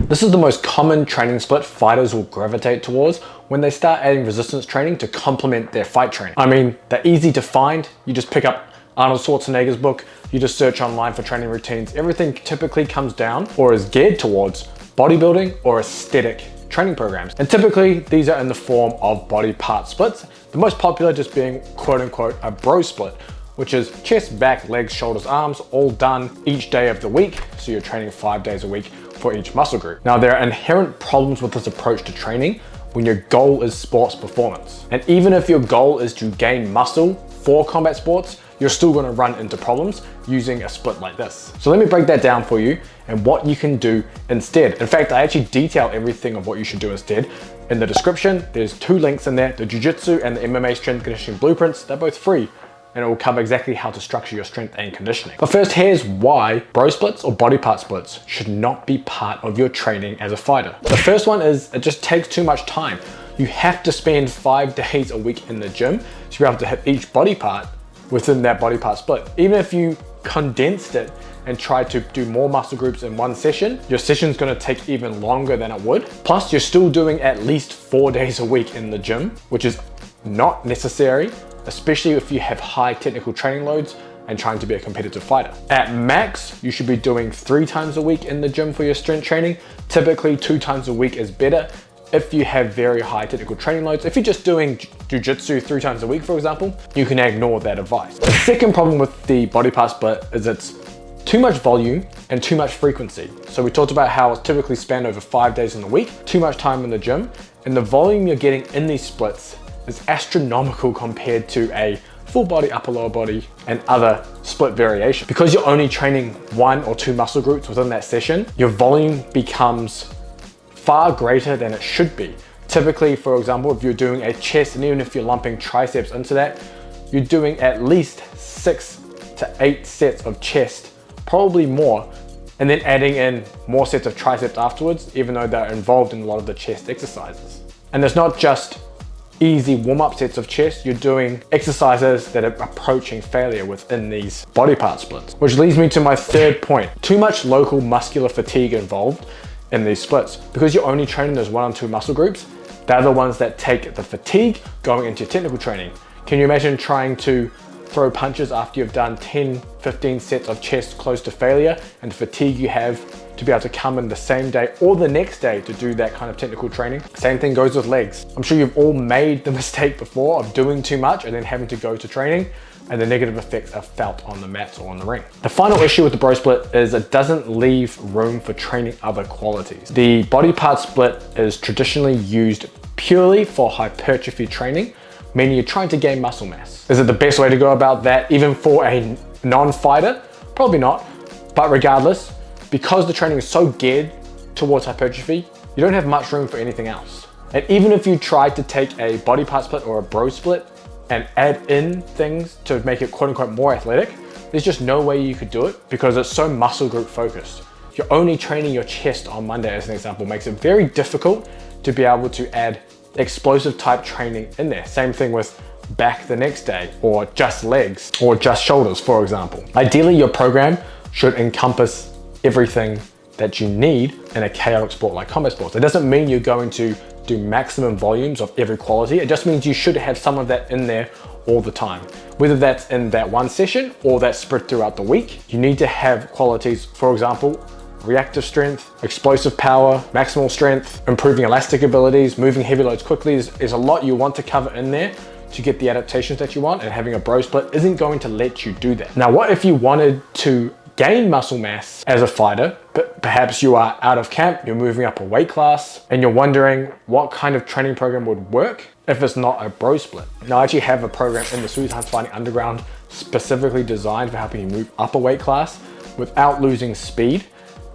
This is the most common training split fighters will gravitate towards when they start adding resistance training to complement their fight training. I mean, they're easy to find. You just pick up Arnold Schwarzenegger's book, you just search online for training routines. Everything typically comes down or is geared towards bodybuilding or aesthetic training programs. And typically these are in the form of body part splits, the most popular just being quote unquote a bro split, which is chest, back, legs, shoulders, arms, all done each day of the week. So you're training 5 days a week for each muscle group. Now there are inherent problems with this approach to training when your goal is sports performance. And even if your goal is to gain muscle for combat sports, you're still gonna run into problems using a split like this. So let me break that down for you and what you can do instead. In fact, I actually detail everything of what you should do instead. In the description, there's 2 links in there, the Jiu-Jitsu and the MMA strength conditioning blueprints. They're both free, and it will cover exactly how to structure your strength and conditioning. But first, here's why bro splits or body part splits should not be part of your training as a fighter. The first one is it just takes too much time. You have to spend 5 days a week in the gym to be able to hit each body part within that body part split. Even if you condensed it and tried to do more muscle groups in one session, your session's gonna take even longer than it would. Plus, you're still doing at least 4 days a week in the gym, which is not necessary, especially if you have high technical training loads and trying to be a competitive fighter. At max, you should be doing 3 times a week in the gym for your strength training. Typically 2 times a week is better if you have very high technical training loads. If you're just doing jiu-jitsu 3 times a week, for example, you can ignore that advice. The second problem with the body part split is it's too much volume and too much frequency. So we talked about how it's typically spanned over 5 days in the week, too much time in the gym, and the volume you're getting in these splits is astronomical compared to a full body, upper lower body, and other split variation. Because you're only training 1 or 2 muscle groups within that session, your volume becomes far greater than it should be. Typically, for example, if you're doing a chest, and even if you're lumping triceps into that, you're doing at least 6 to 8 sets of chest, probably more, and then adding in more sets of triceps afterwards, even though they're involved in a lot of the chest exercises. And it's not just easy warm-up sets of chest, you're doing exercises that are approaching failure within these body part splits. Which leads me to my third point. Too much local muscular fatigue involved in these splits. Because you're only training those 1 or 2 muscle groups, they're the ones that take the fatigue going into your technical training. Can you imagine trying to throw punches after you've done 10, 15 sets of chest close to failure, and the fatigue you have to be able to come in the same day or the next day to do that kind of technical training? Same thing goes with legs. I'm sure you've all made the mistake before of doing too much and then having to go to training, and the negative effects are felt on the mats or on the ring. The final issue with the bro split is it doesn't leave room for training other qualities. The body part split is traditionally used purely for hypertrophy training, meaning you're trying to gain muscle mass. Is it the best way to go about that even for a non-fighter? Probably not, but regardless, because the training is so geared towards hypertrophy, you don't have much room for anything else. And even if you tried to take a body part split or a bro split and add in things to make it quote unquote more athletic, there's just no way you could do it because it's so muscle group focused. You're only training your chest on Monday, as an example, makes it very difficult to be able to add explosive type training in there. Same thing with back the next day, or just legs, or just shoulders, for example. Ideally, your program should encompass everything that you need in a chaotic sport like combat sports. It doesn't mean you're going to do maximum volumes of every quality. It just means you should have some of that in there all the time. Whether that's in that one session or that's spread throughout the week, you need to have qualities, for example, reactive strength, explosive power, maximal strength, improving elastic abilities, moving heavy loads quickly. There's a lot you want to cover in there to get the adaptations that you want, and having a bro split isn't going to let you do that. Now, what if you wanted to gain muscle mass as a fighter, but perhaps you are out of camp, you're moving up a weight class, and you're wondering what kind of training program would work if it's not a bro split? Now, I actually have a program in the Sweet Times Fighting Underground specifically designed for helping you move up a weight class without losing speed.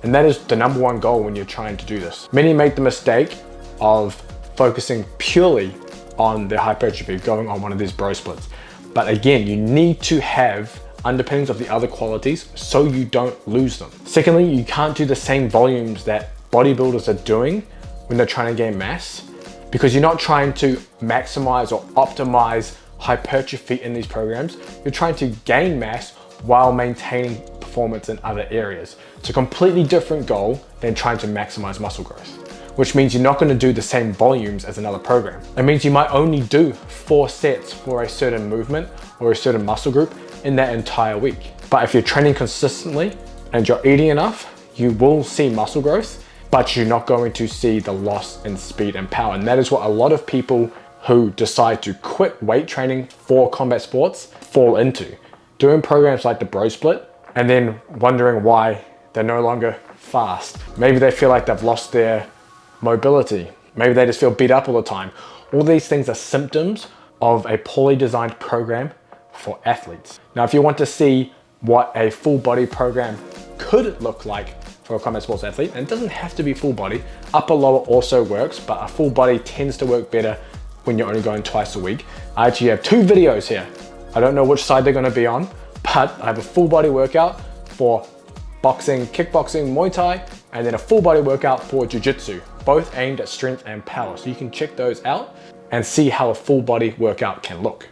And that is the #1 goal when you're trying to do this. Many make the mistake of focusing purely on their hypertrophy, going on one of these bro splits. But again, you need to have underpinnings of the other qualities so you don't lose them. Secondly, you can't do the same volumes that bodybuilders are doing when they're trying to gain mass, because you're not trying to maximize or optimize hypertrophy in these programs. You're trying to gain mass while maintaining performance in other areas. It's a completely different goal than trying to maximize muscle growth, which means you're not going to do the same volumes as another program. It means you might only do 4 sets for a certain movement or a certain muscle group in that entire week. But if you're training consistently and you're eating enough, you will see muscle growth, but you're not going to see the loss in speed and power. And that is what a lot of people who decide to quit weight training for combat sports fall into. Doing programs like the Bro Split and then wondering why they're no longer fast. Maybe they feel like they've lost their mobility. Maybe they just feel beat up all the time. All these things are symptoms of a poorly designed program for athletes. Now, if you want to see what a full body program could look like for a combat sports athlete, and it doesn't have to be full body, upper lower also works, but a full body tends to work better when you're only going twice a week. I actually have 2 videos here. I don't know which side they're gonna be on, but I have a full body workout for boxing, kickboxing, Muay Thai, and then a full body workout for Jiu-Jitsu, both aimed at strength and power. So you can check those out and see how a full body workout can look.